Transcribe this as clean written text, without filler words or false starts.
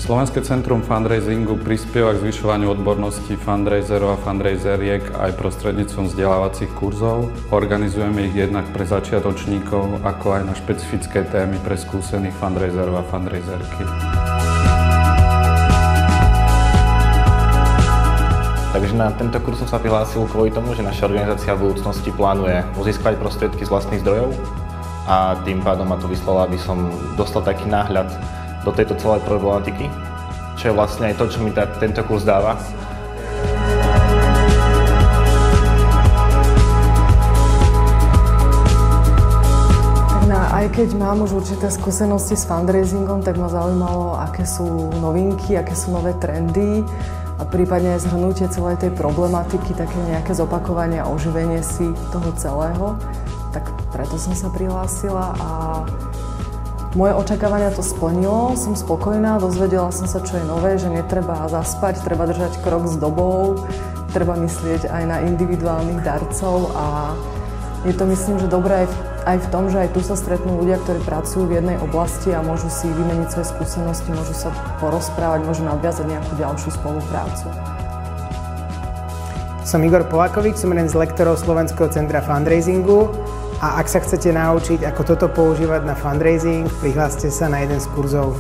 Slovenské centrum fundraisingu prispieva k zvyšovaniu odbornosti fundraiserov a fundraiseriek aj prostredníctvom vzdelávacích kurzov. Organizujeme ich jednak pre začiatočníkov, ako aj na špecifické témy pre skúsených fundraiserov a fundraiserky. Takže na tento kurz som sa prihlásil kvôli tomu, že naša organizácia v budúcnosti plánuje získať prostriedky z vlastných zdrojov a tým pádom ma to vyslalo, aby som dostal taký náhľad do tejto celej problematiky, čo je vlastne aj to, čo mi tento kurz dáva. Aj keď mám už určité skúsenosti s fundraisingom, tak ma zaujímalo, aké sú novinky, aké sú nové trendy a prípadne aj zhrnutie celej tej problematiky, také nejaké zopakovanie a oživenie si toho celého. Tak preto som sa prihlásila a moje očakávania to splnilo, som spokojná, dozvedela som sa, čo je nové, že netreba zaspať, treba držať krok s dobou, treba myslieť aj na individuálnych darcov a je to, myslím, že dobré aj v tom, že aj tu sa stretnú ľudia, ktorí pracujú v jednej oblasti a môžu si vymeniť svoje skúsenosti, môžu sa porozprávať, môžu nadviazať nejakú ďalšiu spoluprácu. Som Igor Polákovič, som jeden z lektorov Slovenského centra fundraisingu a ak sa chcete naučiť, ako toto používať na fundraising, prihláste sa na jeden z kurzov